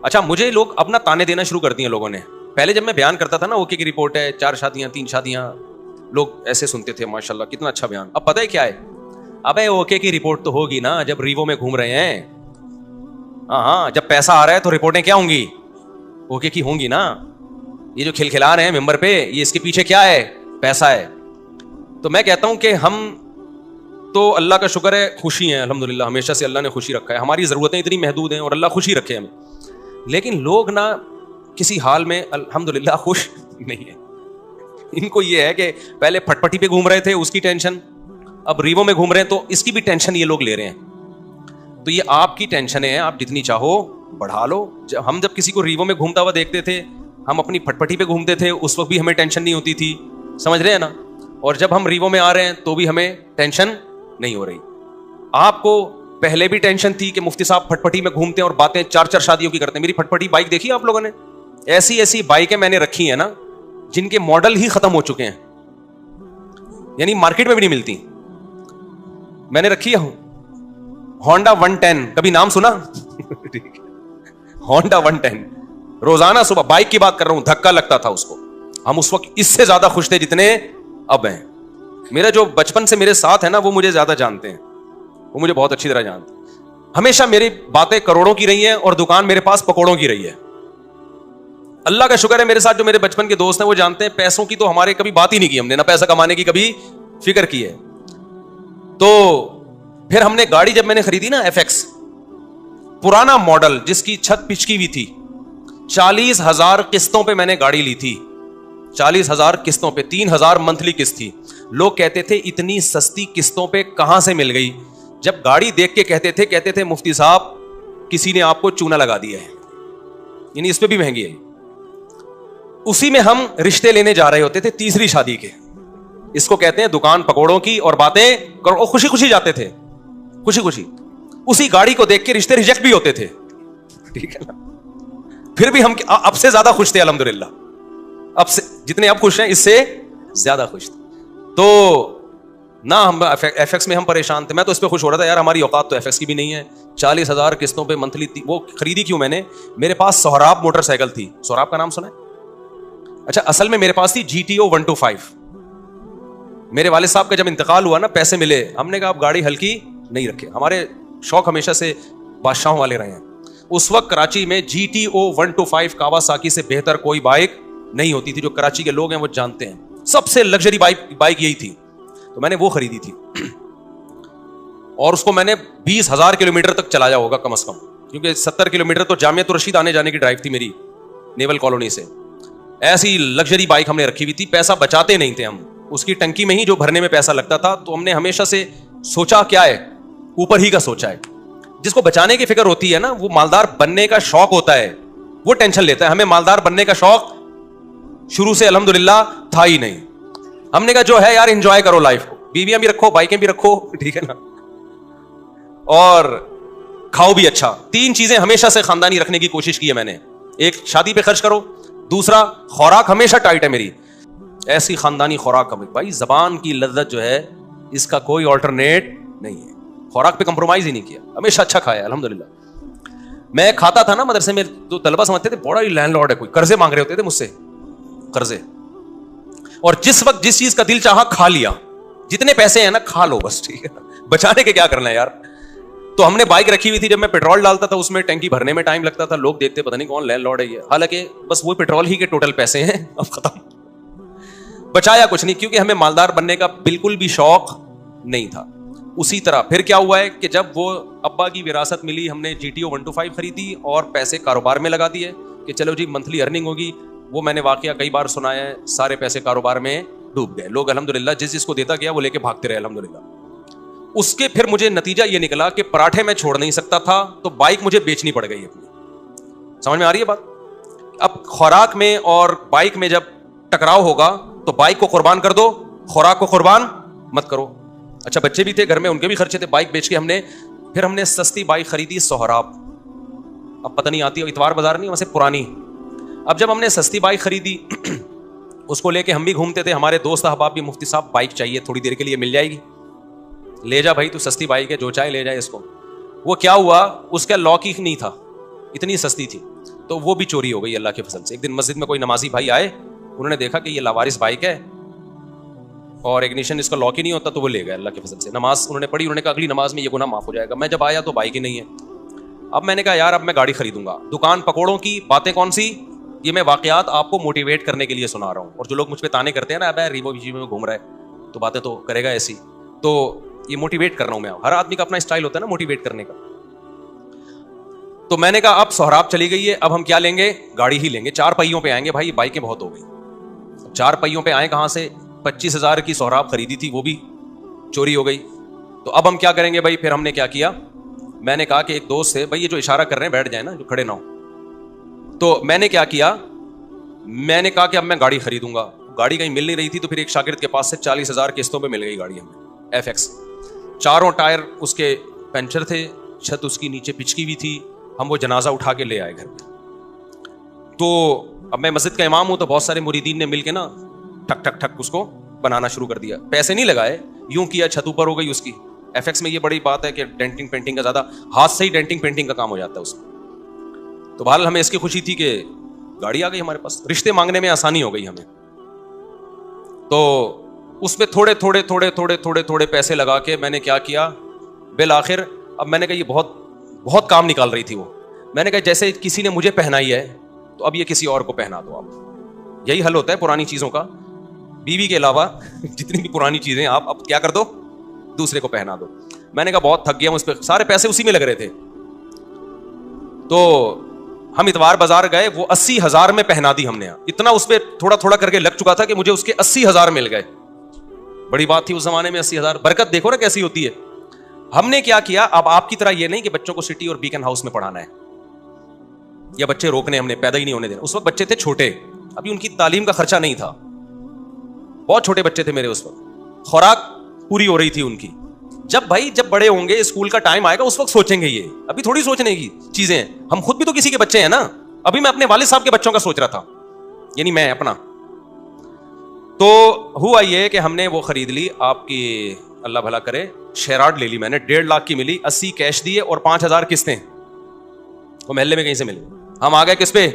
اچھا مجھے لوگ اپنا تانے دینا شروع کر دیے لوگوں نے. پہلے جب میں بیان کرتا تھا نا اوکے کی رپورٹ ہے 4 شادیاں 3 شادیاں, لوگ ایسے سنتے تھے ماشاء اللہ کتنا اچھا بیان. اب پتہ ہے کیا ہے, ابے اوکے کی رپورٹ تو ہوگی نا جب ریوو میں گھوم رہے ہیں. ہاں جب پیسہ آ رہا ہے تو رپورٹیں کیا ہوں گی, اوکے کی ہوں گی نا. یہ جو کھلکھلا رہے ہیں ممبر پہ, یہ اس کے پیچھے کیا ہے, پیسہ ہے. تو میں کہتا ہوں کہ ہم تو اللہ کا شکر ہے خوشی ہیں الحمدللہ, ہمیشہ سے اللہ نے خوشی رکھا ہے. ہماری ضرورتیں اتنی محدود ہیں اور اللہ خوشی رکھے ہمیں. لیکن لوگ نا کسی حال میں الحمدللہ خوش نہیں ہیں. ان کو یہ ہے کہ پہلے پھٹ پٹی پہ گھوم رہے تھے اس کی ٹینشن, اب ریوو میں گھوم رہے ہیں تو اس کی بھی ٹینشن یہ لوگ لے رہے ہیں. تو یہ آپ کی ٹینشنیں ہیں, آپ جتنی چاہو بڑھا لو. ہم جب کسی کو ریوو میں گھومتا ہوا دیکھتے تھے, ہم اپنی پھٹ پٹی پہ گھومتے تھے, اس وقت بھی ہمیں ٹینشن نہیں ہوتی تھی, سمجھ رہے ہیں نا. اور جب ہم ریوو میں آ رہے ہیں تو بھی ہمیں ٹینشن نہیں ہو رہی. آپ کو پہلے بھی ٹینشن تھی کہ مفتی صاحب پھٹ پٹی میں گھومتے ہیں اور باتیں 4 شادیوں کی کرتے ہیں. میری پھٹ پٹی بائک دیکھی آپ لوگوں نے, ایسی ایسی بائکیں میں نے رکھی ہیں نا جن کے ماڈل ہی ختم ہو چکے ہیں, یعنی مارکیٹ میں بھی نہیں ملتی. میں نے رکھی ہے ہونڈا 110, کبھی نام سنا؟ ہونڈا 110 روزانہ صبح, بائک کی بات کر رہا ہوں, دھکا لگتا تھا اس کو. ہم اس وقت اس سے زیادہ خوش تھے جتنے اب ہیں. میرا جو بچپن سے میرے ساتھ ہے نا وہ مجھے زیادہ جانتے ہیں, وہ مجھے بہت اچھی طرح جانتے ہیں. ہمیشہ میری باتیں کروڑوں کی رہی ہیں اور دکان میرے پاس پکوڑوں کی رہی ہے. اللہ کا شکر ہے میرے ساتھ جو میرے بچپن کے دوست ہیں وہ جانتے ہیں پیسوں کی تو ہمارے کبھی بات ہی نہیں کی ہم نے, نہ پیسہ کمانے کی کبھی فکر کی ہے. تو پھر ہم نے گاڑی جب میں نے خریدی نا FX, پرانا ماڈل جس کی چھت پچکی ہوئی تھی, 40,000 قسطوں پہ میں نے گاڑی لی تھی. 40,000 قسطوں پہ, 3,000 منتھلی قسط تھی. لوگ کہتے تھے اتنی سستی قسطوں پہ کہاں سے مل گئی. جب گاڑی دیکھ کے کہتے تھے مفتی صاحب کسی نے آپ کو چونا لگا دیا ہے, یعنی اس پہ بھی مہنگی ہے. اسی میں ہم رشتے لینے جا رہے ہوتے تھے تیسری شادی کے. اس کو کہتے ہیں دکان پکوڑوں کی اور باتیں کرو. خوشی خوشی جاتے تھے, خوشی خوشی. اسی گاڑی کو دیکھ کے رشتے ریجیکٹ بھی ہوتے تھے, ٹھیک ہے نا. پھر بھی ہم اب سے زیادہ خوش تھے الحمدللہ. اب سے جتنے اب خوش ہیں اس سے زیادہ خوش تھے. تو نہ ہم FX میں ہم پریشان تھے. میں تو اس پہ خوش ہو رہا تھا یار, ہماری اوقات تو FX کی بھی نہیں ہے. 40,000 قسطوں پہ منتھلی. وہ خریدی کیوں میں نے, میرے پاس سہراب موٹر سائیکل تھی. سہراب کا نام سنا ہے؟ اچھا اصل میں میرے پاس تھی GTO 125. میرے والد صاحب کا جب انتقال ہوا نا, پیسے ملے, ہم نے کہا اب گاڑی ہلکی نہیں رکھے. ہمارے شوق ہمیشہ سے بادشاہوں والے رہے ہیں. اس وقت کراچی میں GTO 125 کاواساکی سے بہتر کوئی بائک نہیں ہوتی تھی. جو کراچی کے لوگ ہیں وہ جانتے ہیں, سب سے لگژری بائک یہی تھی. تو میں نے وہ خریدی تھی اور اس کو میں نے 20,000 کلومیٹر تک چلایا ہوگا کم از کم, کیونکہ 70 کلومیٹر تو جامعۃ الرشید آنے جانے کی ڈرائیو تھی میری نیول کالونی سے. ایسی لگژری بائک ہم نے رکھی ہوئی تھی. پیسہ بچاتے نہیں تھے ہم, اس کی ٹنکی میں ہی جو بھرنے میں پیسہ لگتا تھا. تو ہم نے ہمیشہ سے سوچا کیا ہے, اوپر ہی کا سوچا ہے. جس کو بچانے کی فکر ہوتی ہے نا, وہ مالدار بننے کا شوق ہوتا ہے, وہ ٹینشن لیتا ہے. ہمیں مالدار بننے کا شوق شروع سے الحمدللہ تھا ہی نہیں. ہم نے کہا جو ہے یار انجوائے کرو لائف کو, بیویاں بھی رکھو بائکیں بھی رکھو, ٹھیک ہے نا, اور کھاؤ بھی اچھا. 3 چیزیں ہمیشہ سے خاندانی رکھنے کی کوشش کی ہے میں نے. ایک, شادی پہ خرچ کرو. دوسرا, خوراک ہمیشہ ٹائٹ ہے میری, ایسی خاندانی خوراک. بھائی زبان کی لذت جو ہے اس کا کوئی آلٹرنیٹ نہیں ہے. خوراک پہ کمپرومائز ہی نہیں کیا, ہمیشہ اچھا کھایا الحمدللہ. میں کھاتا تھا نا مدرسے میں, تو طلبہ سمجھتے تھے بڑا ہی لینڈ لارڈ ہے, کوئی قرضے مانگ رہے ہوتے تھے مجھ سے, قرضے. اور جس وقت جس چیز کا دل چاہا کھا لیا. جتنے پیسے ہیں نا کھا لو بس, ٹھیک ہے, بچانے کے کیا کرنا ہے یار. تو ہم نے بائک رکھی ہوئی تھی, جب میں پیٹرول ڈالتا تھا اس میں ٹینکی بھرنے میں ٹائم لگتا تھا. لوگ دیکھتے پتہ نہیں کون لینڈ لارڈ ہے یہ, حالانکہ بس وہ پیٹرول ہی کے ٹوٹل پیسے ہیں, اب ختم. بچایا کچھ نہیں, کیونکہ ہمیں مالدار بننے کا بالکل بھی شوق نہیں تھا. اسی طرح پھر کیا ہوا ہے کہ جب وہ ابا کی وراثت ملی, ہم نے GTO 125 خریدی اور پیسے کاروبار میں لگا دیے کہ چلو جی منتھلی ارننگ ہوگی. وہ میں نے واقعہ کئی بار سنایا ہے, سارے پیسے کاروبار میں ڈوب گئے. لوگ الحمدللہ جس کو دیتا گیا وہ لے کے بھاگتے رہے الحمدللہ. اس کے پھر مجھے نتیجہ یہ نکلا کہ پراٹھے میں چھوڑ نہیں سکتا تھا, تو بائک مجھے بیچنی پڑ گئی اپنی. سمجھ میں آ رہی ہے بات؟ اب خوراک میں اور بائک میں جب ٹکراؤ ہوگا تو بائک کو قربان کر دو, خوراک کو قربان مت کرو. اچھا بچے بھی تھے گھر میں, ان کے بھی خرچے تھے. بائک بیچ کے پھر ہم نے سستی بائک خریدی سہراب. اب پتہ نہیں آتی, اتوار بازار نہیں ویسے پرانی. اب جب ہم نے سستی بائک خریدی, اس کو لے کے ہم بھی گھومتے تھے. ہمارے دوست احباب بھی, مفتی صاحب بائک چاہیے تھوڑی دیر کے لیے, مل جائے گی, لے جا بھائی تو سستی بائک ہے, جو چاہے لے جائے اس کو. وہ کیا ہوا, اس کا لاک ہی نہیں تھا, اتنی سستی تھی. تو وہ بھی چوری ہو گئی اللہ کے فضل سے. ایک دن مسجد میں کوئی نمازی بھائی آئے, انہوں نے دیکھا کہ یہ لاوارث بائک ہے اور اگنیشن اس کا لاک ہی نہیں ہوتا, تو وہ لے گئے اللہ کے فضل سے. نماز انہوں نے پڑھی, انہوں نے کہا اگلی نماز میں یہ گناہ معاف ہو جائے گا. میں جب آیا تو بائک ہی نہیں ہے. اب میں نے کہا یار اب میں گاڑی خریدوں گا. دکان پکوڑوں کی باتیں کون سی, یہ میں واقعات آپ کو موٹیویٹ کرنے کے لیے سنا رہا ہوں. اور جو لوگ مجھ پہ تانے کرتے ہیں نا, اب ریبو جی میں گھوم رہا ہے تو باتیں تو کرے گا ایسی, تو یہ موٹیویٹ کر رہا ہوں میں. ہر آدمی کا اپنا اسٹائل ہوتا ہے نا موٹیویٹ کرنے کا. تو میں نے کہا اب سہراب چلی گئی ہے, اب ہم کیا لیں گے, گاڑی ہی لیں گے. 4 پہیوں پہ آئیں گے بھائی, بائکیں بہت ہو گئی. 4 پہیوں پہ آئیں کہاں سے, 25,000 کی سہراب خریدی تھی وہ بھی چوری ہو گئی. تو اب ہم کیا کریں گے بھائی. پھر ہم نے کیا کیا, میں نے کہا کہ ایک دوست سے, بھائی یہ جو اشارہ کر رہے ہیں بیٹھ جائیں نا, جو کھڑے نہ ہو. تو میں نے کیا کیا, میں نے کہا کہ اب میں گاڑی خریدوں گا. گاڑی کہیں مل نہیں رہی تھی, تو پھر ایک شاگرد کے پاس سے 40,000 قسطوں پہ مل گئی گاڑی ہمیں, FX. 4 ٹائر اس کے پنچر تھے, چھت اس کی نیچے پچکی ہوئی تھی. ہم وہ جنازہ اٹھا کے لے آئے گھر پہ. تو اب میں مسجد کا امام ہوں, تو بہت سارے مریدین نے مل کے نا ٹھک ٹھک ٹھک اس کو بنانا شروع کر دیا. پیسے نہیں لگائے, یوں کیا, چھت اوپر ہو گئی اس کی. FX میں یہ بڑی بات ہے کہ ڈینٹنگ پینٹنگ کا زیادہ ہاتھ سے ہی ڈینٹنگ پینٹنگ کا کام ہو جاتا ہے اس میں. تو بہرحال ہمیں اس کی خوشی تھی کہ گاڑی آ گئی ہمارے پاس, رشتے مانگنے میں آسانی ہو گئی ہمیں. تو اس پہ تھوڑے تھوڑے تھوڑے تھوڑے تھوڑے تھوڑے پیسے لگا کے میں نے کیا کیا, بالآخر اب میں نے کہا یہ بہت بہت کام نکال رہی تھی وہ. میں نے کہا جیسے کسی نے مجھے پہنائی ہے تو اب یہ کسی اور کو پہنا دو آپ. یہی حل ہوتا ہے پرانی چیزوں کا. بیوی کے علاوہ جتنی بھی پرانی چیزیں آپ اب کیا کر دو, دوسرے کو پہنا دو. میں نے کہا بہت تھک گیا ہوں اس پہ, سارے پیسے اسی میں لگ رہے تھے. تو ہم اتوار بازار گئے, وہ 80,000 میں پہنا دی ہم نے. اتنا اس پہ تھوڑا تھوڑا کر کے لگ چکا تھا کہ مجھے اس کے 80,000 مل گئے. بڑی بات تھی اس زمانے میں 80,000. برکت دیکھو نا کیسی ہوتی ہے. ہم نے کیا کیا, اب آپ کی طرح یہ نہیں کہ بچوں کو سٹی اور بیکن ہاؤس میں پڑھانا ہے یا بچے روکنے, ہم نے پیدا ہی نہیں ہونے دینا. اس وقت بچے تھے چھوٹے, ابھی ان کی تعلیم کا خرچہ نہیں تھا, بہت چھوٹے بچے تھے میرے اس وقت, خوراک پوری ہو رہی تھی ان کی. جب بڑے ہوں گے, اسکول کا ٹائم آئے گا, اس وقت سوچیں گے. یہ ابھی تھوڑی سوچنے کی چیزیں ہیں. ہم خود بھی تو کسی کے بچے ہیں نا. ابھی میں اپنے والد صاحب کے بچوں کا سوچ رہا تھا, یعنی میں اپنا. تو ہوا یہ کہ ہم نے وہ خرید لی, آپ کی اللہ بھلا کرے, شیراڈ لے لی میں نے, 1.5 لاکھ کی ملی. 80 کیش دیے اور 5,000 قسطیں. وہ محلے میں کہیں سے مل گئی. ہم آ گئے کس پہ,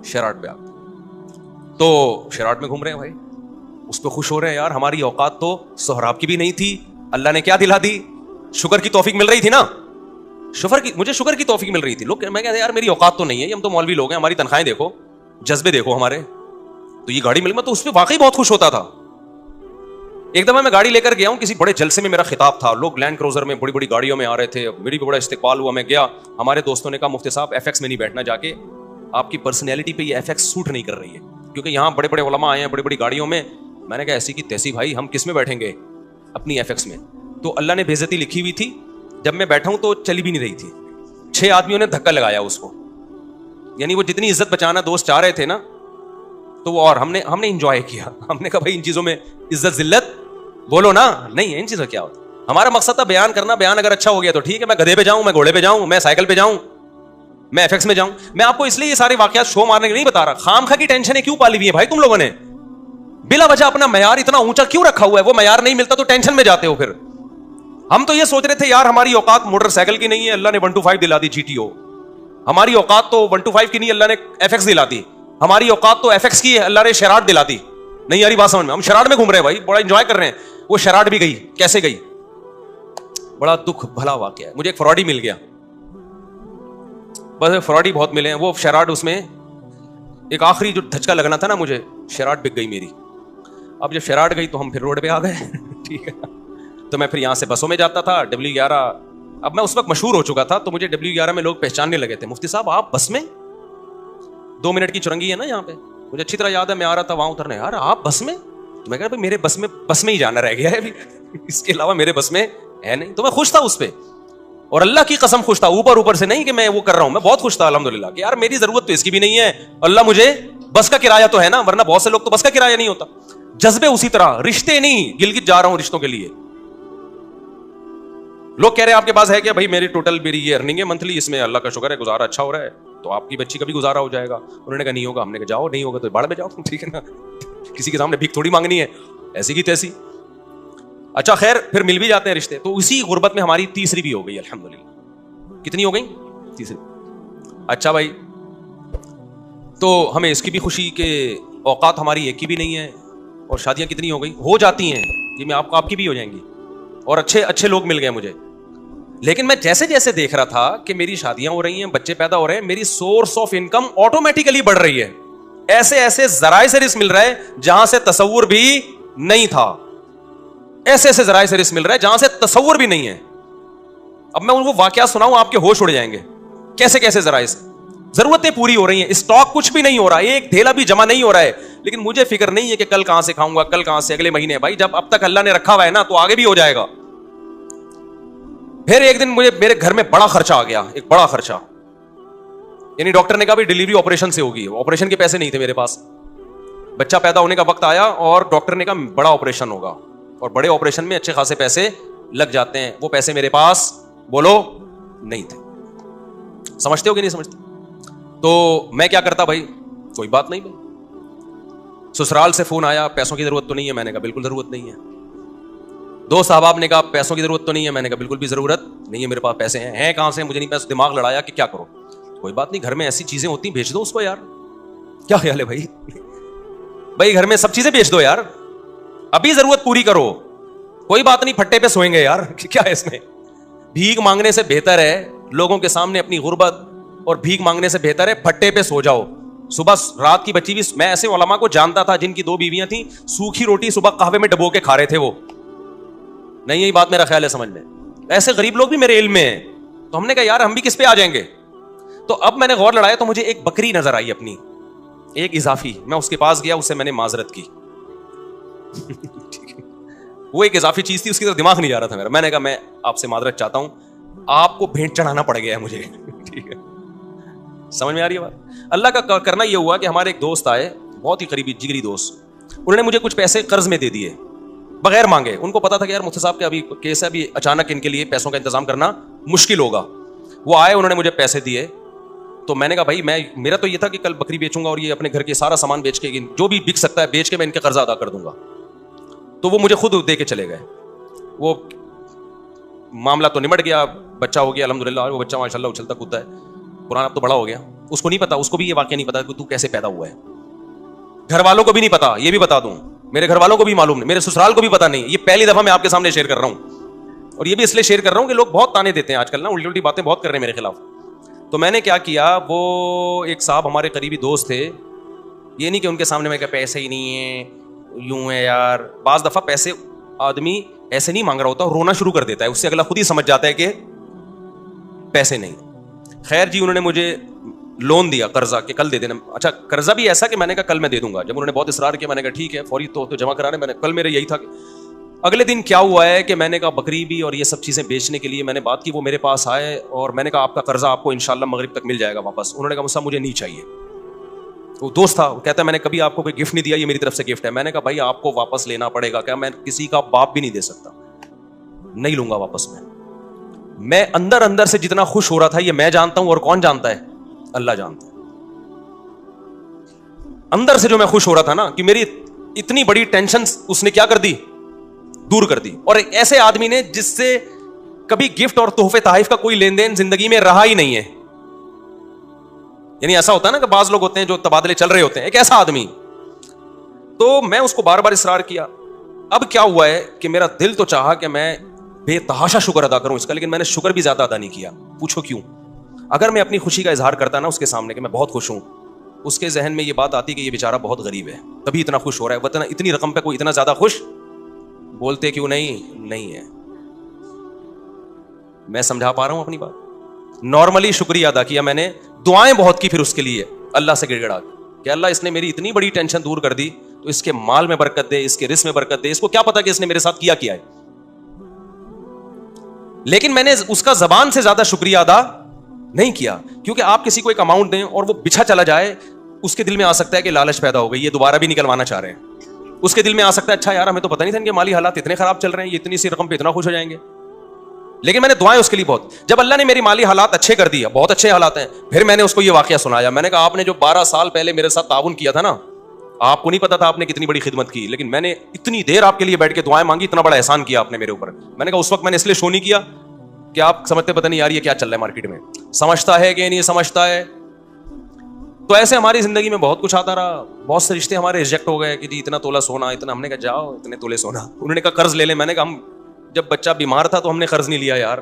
شیراڈ پہ آ گئے. تو شیراڈ میں گھوم رہے ہیں بھائی, اس پہ خوش ہو رہے ہیں. یار ہماری اوقات تو سہراب کی بھی نہیں تھی, اللہ نے کیا دلا دی, شکر کی توفیق مل رہی تھی نا. مجھے شکر کی توفیق مل رہی تھی. لوگ میں کہتے ہیں یار میری اوقات تو نہیں ہے, ہم تو مولوی لوگ ہیں, ہماری تنخواہیں دیکھو, جذبے دیکھو ہمارے. تو یہ گاڑی مل, میں تو اس پہ واقعی بہت خوش ہوتا تھا. ایک دفعہ میں گاڑی لے کر گیا ہوں, کسی بڑے جلسے میں میرا خطاب تھا, لوگ لینڈ کروزر میں بڑی بڑی گاڑیوں میں آ رہے تھے, میری بھی بڑا استقبال ہوا. میں گیا, ہمارے دوستوں نے کہا مفتی صاحب FX میں نہیں بیٹھنا, جا کے آپ کی پرسنالٹی پہ یہ FX سوٹ نہیں کر رہی ہے, کیونکہ یہاں بڑے بڑے علماء آئے ہیں بڑی بڑی گاڑیوں میں. میں نے کہا ایسی کی تیسی بھائی, ہم کس میں بیٹھیں گے, اپنی FX میں. تو اللہ نے بے عزتی لکھی ہوئی تھی, جب میں بیٹھا ہوں تو چلی بھی نہیں رہی تھی. 6 آدمیوں نے دھکا لگایا اس کو, یعنی وہ جتنی عزت بچانا دوست چاہ رہے تھے نا, تو وہ, اور ہم نے انجوائے کیا. ہم نے کہا بھائی ان چیزوں میں عزت ذلت بولو نا, نہیں ہے ان چیزوں کیا ہوتا. ہمارا مقصد تھا بیان کرنا, بیان اگر اچھا ہو گیا تو ٹھیک ہے, میں گدھے پہ جاؤں, میں گھوڑے پہ جاؤں, میں سائیکل پہ جاؤں, میں FX میں جاؤں. میں آپ کو اس لیے یہ سارے واقعات شو مارنے کے نہیں بتا رہا. خامخواہ کی ٹینشنیں کیوں پالی ہوئی ہیں بھائی تم لوگوں نے, بلا وجہ اپنا معیار اتنا اونچا کیوں رکھا ہوا ہے. وہ معیار نہیں ملتا تو ٹینشن میں جاتے ہو. پھر ہم تو یہ سوچ رہے تھے یار ہماری اوقات موٹر سائیکل کی نہیں ہے, اللہ نے 125 دلا دی GTO. ہماری اوقات تو 125 کی نہیں, اللہ نے FX دلا دی. ہماری اوقات تو FX کی ہے, اللہ نے شیراڈ دلا دی. نہیں یاری بات سمجھ میں, ہم شیراڈ میں گھوم رہے ہیں بھائی, بڑا انجوائے کر رہے ہیں. وہ شیراڈ بھی گئی, کیسے گئی, بڑا دکھ بھلا واقعہ ہے. مجھے ایک فراڈی مل گیا, بس فراڈی بہت ملے ہیں. وہ شیراڈ, اس میں ایک آخری جو دھچکا لگنا تھا نا مجھے, شیراڈ بک گئی میری. اب جب شیراڈ گئی تو ہم پھر روڈ پہ آ گئے. ٹھیک ہے, تو میں پھر یہاں سے بسوں میں جاتا تھا, W11. اب میں اس وقت مشہور ہو چکا تھا, تو مجھے W11 میں لوگ پہچاننے لگے تھے, مفتی صاحب آپ بس میں, 2 منٹ کی چرنگی ہے نا یہاں پہ, مجھے اچھی طرح یاد ہے. میں آ رہا تھا وہاں اترنے, یار آپ بس میں, تو میں کہا بھائی میرے بس میں ہی جانا رہ گیا ہے ابھی, اس کے علاوہ میرے بس میں ہے نہیں. تو میں خوش تھا اس پہ, اور اللہ کی قسم خوش تھا, اوپر سے نہیں کہ میں وہ کر رہا ہوں, میں بہت خوش تھا الحمدللہ کہ یار میری ضرورت تو اس کی بھی نہیں ہے, اللہ مجھے بس کا کرایہ تو ہے نا, ورنہ بہت سے لوگ تو بس کا کرایہ نہیں ہوتا. جذبے اسی طرح, رشتے نہیں, گلگت جا رہا ہوں رشتوں کے لیے. لوگ کہہ رہے ہیں آپ کے پاس ہے کیا, بھائی میری ٹوٹل میری یہ ارننگ ہے منتھلی, اس میں اللہ کا شکر ہے گزارا اچھا ہو رہا ہے, تو آپ کی بچی کا بھی گزارا ہو جائے گا. انہوں نے کہا نہیں ہوگا. ہم نے کہا جاؤ, نہیں ہوگا تو باڑ میں جاؤ, ٹھیک ہے نا, کسی کے سامنے بھیک تھوڑی مانگنی ہے, ایسی کی تیسی. اچھا خیر, پھر مل بھی جاتے ہیں رشتے. تو اسی غربت میں ہماری تیسری بھی ہو گئی الحمدللہ. کتنی ہو گئی, تیسری. اچھا بھائی تو ہمیں اس کی بھی خوشی کہ اوقات ہماری ایک کی بھی نہیں ہے, اور شادیاں کتنی ہو گئی, ہو جاتی ہیں, یہ میں آپ کی بھی ہو جائیں گی, اور اچھے اچھے لوگ مل گئے مجھے. لیکن میں جیسے جیسے دیکھ رہا تھا کہ میری شادیاں ہو رہی ہیں, بچے پیدا ہو رہے ہیں, میری سورس آف انکم آٹومیٹیکلی بڑھ رہی ہے. ایسے ایسے ذرائع سے رزق مل رہا ہے جہاں سے تصور بھی نہیں تھا, ایسے ایسے ذرائع سے رزق مل رہا ہے جہاں سے تصور بھی نہیں ہے. اب میں ان کو واقعہ سناؤں, آپ کے ہوش اڑ جائیں گے. کیسے کیسے ذرائع سے ضرورتیں پوری ہو رہی ہیں, اسٹاک کچھ بھی نہیں ہو رہا, ایک تھیلا بھی جمع نہیں ہو رہا ہے, لیکن مجھے فکر نہیں ہے کہ کل کہاں سے کھاؤں گا, کل کہاں سے, اگلے مہینے. بھائی جب اب تک اللہ نے رکھا ہوا ہے نا تو آگے بھی ہو جائے گا. پھر ایک دن مجھے میرے گھر میں بڑا خرچہ آ گیا, ایک بڑا خرچہ. یعنی ڈاکٹر نے کہا بھی ڈلیوری آپریشن سے ہوگی, آپریشن کے پیسے نہیں تھے میرے پاس. بچہ پیدا ہونے کا وقت آیا اور ڈاکٹر نے کہا بڑا آپریشن ہوگا, اور بڑے آپریشن میں اچھے خاصے پیسے لگ جاتے ہیں. وہ پیسے میرے پاس بولو نہیں تھے. سمجھتے ہو کہ نہیں سمجھتے؟ تو میں کیا کرتا بھائی, کوئی بات نہیں بھائی. سسرال سے فون آیا, پیسوں کی ضرورت تو نہیں ہے, میں نے کہا بالکل ضرورت نہیں ہے. دوست احباب نے کہا پیسوں کی ضرورت تو نہیں ہے, میں نے کہا بالکل بھی ضرورت نہیں ہے, میرے پاس پیسے ہیں کہاں سے, مجھے نہیں پیسے. دماغ لڑایا کہ کیا کرو, کوئی بات نہیں, گھر میں ایسی چیزیں ہوتی ہیں بھیج دو اس کو یار. کیا خیال ہے بھائی؟ بھائی گھر میں سب چیزیں بیچ دو یار, ابھی ضرورت پوری کرو, کوئی بات نہیں, پھٹے پہ سوئیں گے یار, کیا ہے اس میں. بھیک مانگنے سے بہتر ہے لوگوں کے سامنے اپنی غربت, اور بھیک مانگنے سے بہتر ہے پھٹے پہ سو جاؤ. صبح رات کی بچی بھی, میں ایسے علماء کو جانتا تھا جن کی 2 بیویاں تھیں, سوکھی روٹی صبح قہوے میں ڈبو کے کھا رہے تھے وہ. نہیں یہی بات میرا خیال ہے سمجھ میں, ایسے غریب لوگ بھی میرے علم میں ہیں. تو ہم نے کہا یار ہم بھی کس پہ آ جائیں گے. تو اب میں نے غور لڑایا تو مجھے ایک بکری نظر آئی اپنی, ایک اضافی. میں اس کے پاس گیا, اس سے میں نے معذرت کی. وہ ایک اضافی چیز تھی, اس کی طرف دماغ نہیں جا رہا تھا میرا. میں نے کہا میں آپ سے معذرت چاہتا ہوں, آپ کو بھینٹ چڑھانا پڑ گیا ہے مجھے. ٹھیک ہے, سمجھ میں آ رہی ہے بات. اللہ کا کرنا یہ ہوا کہ ہمارے ایک دوست آئے, بہت ہی قریبی جگری دوست, انہوں نے مجھے کچھ پیسے قرض میں دے دیے بغیر مانگے. ان کو پتا تھا کہ یار مفتی صاحب کے ابھی کیس ہے, ابھی اچانک ان کے لیے پیسوں کا انتظام کرنا مشکل ہوگا. وہ آئے, انہوں نے مجھے پیسے دیے. تو میں نے کہا بھائی میرا تو یہ تھا کہ کل بکری بیچوں گا اور یہ اپنے گھر کے سارا سامان بیچ کے, جو بھی بک سکتا ہے بیچ کے میں ان کے قرضہ ادا کر دوں گا. تو وہ مجھے خود دے کے چلے گئے. وہ معاملہ تو نمٹ گیا, بچہ ہو گیا الحمدللہ. وہ بچہ ماشاء اللہ اچھلتا کودتا ہے, قرآن اب تو بڑا ہو گیا. اس کو نہیں پتا, اس کو بھی یہ واقعہ نہیں پتا کہ تو کیسے پیدا ہوا ہے. گھر والوں کو بھی نہیں پتا, یہ بھی بتا دوں, میرے گھر والوں کو بھی معلوم نہیں, میرے سسرال کو بھی پتا نہیں. یہ پہلی دفعہ میں آپ کے سامنے شیئر کر رہا ہوں, اور یہ بھی اس لیے شیئر کر رہا ہوں کہ لوگ بہت تانے دیتے ہیں آج کل نا, الٹی الٹی باتیں بہت کر رہے ہیں میرے خلاف. تو میں نے کیا کیا, وہ ایک صاحب ہمارے قریبی دوست تھے. یہ نہیں کہ ان کے سامنے میں کہ پیسے ہی نہیں ہیں, یوں ہے یار. بعض دفعہ پیسے آدمی ایسے نہیں مانگ رہا ہوتا, رونا شروع کر دیتا ہے, اس سے اگلا خود ہی سمجھ جاتا ہے کہ پیسے نہیں. خیر جی, انہوں نے مجھے لون دیا قرضہ کہ کل دے دینا. اچھا قرضہ بھی ایسا کہ میں نے کہا کل میں دے دوں گا. جب انہوں نے بہت اصرار کیا, میں نے کہا ٹھیک ہے, فوری تو جمع کرا رہے. میں نے کل میرے یہی تھا کہ اگلے دن کیا ہوا ہے کہ میں نے کہا بکری بھی اور یہ سب چیزیں بیچنے کے لیے میں نے بات کی. وہ میرے پاس آئے اور میں نے کہا آپ کا قرضہ آپ کو انشاءاللہ مغرب تک مل جائے گا واپس. انہوں نے کہا مجھے نہیں چاہیے. وہ دوست تھا, وہ کہتا ہے میں نے کبھی آپ کو کوئی گفٹ نہیں دیا, یہ میری طرف سے گفٹ ہے. میں نے کہا بھائی آپ کو واپس لینا پڑے گا. کیا میں کسی کا باپ بھی نہیں دے سکتا, نہیں لوں گا واپس. میں اندر اندر سے جتنا خوش ہو رہا تھا یہ میں جانتا ہوں, اور کون جانتا ہے, اللہ جانتا ہے. اندر سے جو میں خوش ہو رہا تھا نا کہ میری اتنی بڑی ٹینشن اس نے کیا کر دی, دور کر دی. اور ایک ایسے آدمی نے جس سے کبھی گفٹ اور تحفے تحائف کا کوئی لین دین زندگی میں رہا ہی نہیں ہے. یعنی ایسا ہوتا ہے نا کہ بعض لوگ ہوتے ہیں جو تبادلے چل رہے ہوتے ہیں, ایک ایسا آدمی. تو میں اس کو بار بار اصرار کیا. اب کیا ہوا ہے کہ میرا دل تو چاہا کہ میں بے تحاشا شکر ادا کروں اس کا, لیکن میں نے شکر بھی زیادہ ادا نہیں کیا. پوچھو کیوں؟ اگر میں اپنی خوشی کا اظہار کرتا نا اس کے سامنے کہ میں بہت خوش ہوں, اس کے ذہن میں یہ بات آتی کہ یہ بیچارہ بہت غریب ہے تبھی اتنا خوش ہو رہا ہے, ورنہ اتنی رقم پہ کوئی اتنا زیادہ خوش بولتے کیوں نہیں ہے. میں سمجھا پا رہا ہوں اپنی بات. نارملی شکریہ ادا کیا میں نے, دعائیں بہت کی پھر اس کے لیے اللہ سے گڑ گڑا کہ اللہ اس نے میری اتنی بڑی ٹینشن دور کر دی, تو اس کے مال میں برکت دے, اس کے رزق میں برکت دے. اس کو کیا پتا کہ اس نے میرے ساتھ کیا ہے. لیکن میں نے اس کا زبان سے زیادہ شکریہ ادا نہیں کیا, کیونکہ آپ کسی کو ایک اماؤنٹ دیں اور وہ بچھا چلا جائے, اس کے دل میں آ سکتا ہے کہ لالچ پیدا ہو گئی, یہ دوبارہ بھی نکلوانا چاہ رہے ہیں. اس کے دل میں آ سکتا ہے اچھا یار ہمیں تو پتہ نہیں تھا کہ مالی حالات اتنے خراب چل رہے ہیں, یہ اتنی سی رقم پہ اتنا خوش ہو جائیں گے. لیکن میں نے دعائیں اس کے لیے بہت. جب اللہ نے میری مالی حالات اچھے کر دیا, بہت اچھے حالات ہیں, پھر میں نے اس کو یہ واقعہ سنایا. میں نے کہا آپ نے جو 12 سال پہلے میرے ساتھ تعاون کیا تھا نا, آپ کو نہیں پتا تھا آپ نے کتنی بڑی خدمت کی, لیکن میں نے اتنی دیر آپ کے لیے بیٹھ کے دعائیں مانگی, اتنا بڑا احسان کیا آپ نے میرے اوپر. میں نے کہا اس وقت میں نے اس لیے شو نہیں کیا کہ آپ سمجھتے پتہ نہیں یار یہ کیا چل رہا ہے مارکیٹ میں, سمجھتا ہے کہ نہیں سمجھتا ہے. تو ایسے ہماری زندگی میں بہت کچھ آتا رہا, بہت سے رشتے ہمارے ریجیکٹ ہو گئے کہ جی اتنا تولہ سونا, اتنا. ہم نے کہا جاؤ اتنے تولے سونا. انہوں نے کہا قرض لے لیں. میں نے کہا ہم جب بچہ بیمار تھا تو ہم نے قرض نہیں لیا یار,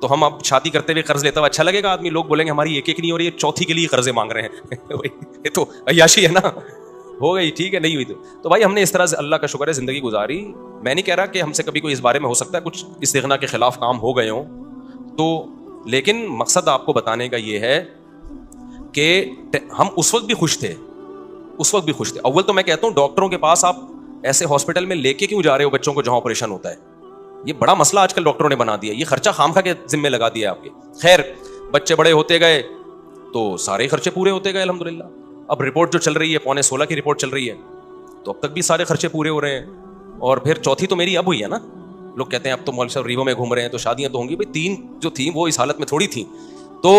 تو ہم اب شادی کرتے ہوئے قرض لیتا ہوا اچھا لگے گا آدمی؟ لوگ بولیں گے ہماری ایک نہیں ہو رہی ہے, چوتھی کے لیے قرضے مانگ رہے ہیں. یہ تو عیاشی ہے نا. ہو گئی ٹھیک ہے, نہیں ہوئی تو بھائی ہم نے اس طرح سے اللہ کا شکر ہے زندگی گزاری. میں نہیں کہہ رہا کہ ہم سے کبھی کوئی اس بارے میں ہو سکتا ہے کچھ استغنا کے خلاف کام ہو گئے ہوں تو, لیکن مقصد آپ کو بتانے کا یہ ہے کہ ہم اس وقت بھی خوش تھے, اس وقت بھی خوش تھے. اول تو میں کہتا ہوں ڈاکٹروں کے پاس آپ ایسے ہاسپٹل میں لے کے کیوں جا رہے ہو بچوں کو جہاں آپریشن ہوتا ہے؟ یہ بڑا مسئلہ آج کل ڈاکٹروں نے بنا دیا, یہ خرچہ خامخواہ کے ذمہ لگا دیا آپ کے. خیر بچے بڑے ہوتے گئے تو سارے خرچے پورے ہوتے گئے الحمدللہ. اب رپورٹ جو چل رہی ہے 15.16 کی رپورٹ چل رہی ہے, تو اب تک بھی سارے خرچے پورے ہو رہے ہیں. اور پھر چوتھی تو میری اب ہوئی ہے نا. لوگ کہتے ہیں اب تو مولوی صاحب ریوو میں گھوم رہے ہیں تو شادیاں تو ہوں گی. بھائی 3 جو تھیں وہ اس حالت میں تھوڑی تھیں. تو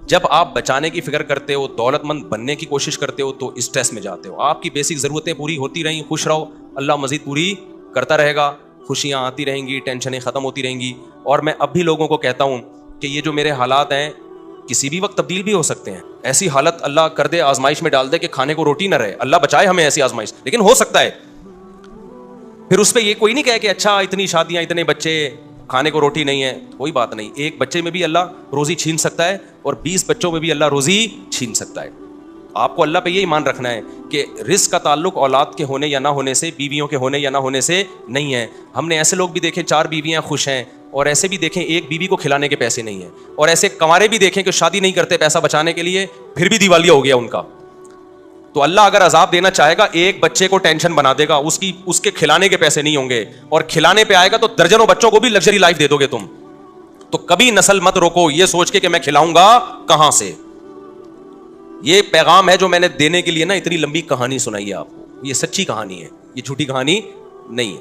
جب آپ بچانے کی فکر کرتے ہو, دولت مند بننے کی کوشش کرتے ہو, تو اسٹریس میں جاتے ہو. آپ کی بیسک ضرورتیں پوری ہوتی رہیں, خوش رہو, اللہ مزید پوری کرتا رہے گا, خوشیاں آتی رہیں گی, ٹینشنیں ختم ہوتی رہیں گی. اور میں اب بھی لوگوں کو کہتا ہوں کہ یہ جو میرے حالات ہیں کسی بھی وقت تبدیل بھی ہو سکتے ہیں. ایسی حالت اللہ کر دے, آزمائش میں ڈال دے کہ کھانے کو روٹی نہ رہے, اللہ بچائے ہمیں ایسی آزمائش, لیکن ہو سکتا ہے. پھر اس پہ یہ کوئی نہیں کہے کہ اچھا اتنی شادیاں, اتنے بچے, کھانے کو روٹی نہیں ہے. کوئی بات نہیں, ایک بچے میں بھی اللہ روزی چھین سکتا ہے اور 20 بچوں میں بھی اللہ روزی چھین سکتا ہے. آپ کو اللہ پہ یہ ایمان رکھنا ہے کہ رزق کا تعلق اولاد کے ہونے یا نہ ہونے سے, بیویوں کے ہونے یا نہ ہونے سے نہیں ہے. ہم نے ایسے لوگ بھی دیکھے 4 بیویاں خوش ہیں, اور ایسے بھی دیکھیں ایک بیوی کو کھلانے کے پیسے نہیں ہیں, اور ایسے کنوارے بھی دیکھیں کہ شادی نہیں کرتے پیسہ بچانے کے لیے, پھر بھی دیوالیہ ہو گیا ان کا. تو اللہ اگر عذاب دینا چاہے گا, ایک بچے کو ٹینشن بنا دے گا, اس کے کھلانے کے پیسے نہیں ہوں گے, اور کھلانے پہ آئے گا تو درجنوں بچوں کو بھی لگژری لائف دے دو گے تم. تو کبھی نسل مت روکو یہ سوچ کے کہ میں کھلاؤں گا کہاں سے. یہ پیغام ہے جو میں نے دینے کے لیے نا اتنی لمبی کہانی سنائی ہے آپ کو. یہ سچی کہانی ہے, یہ جھوٹی کہانی نہیں ہے.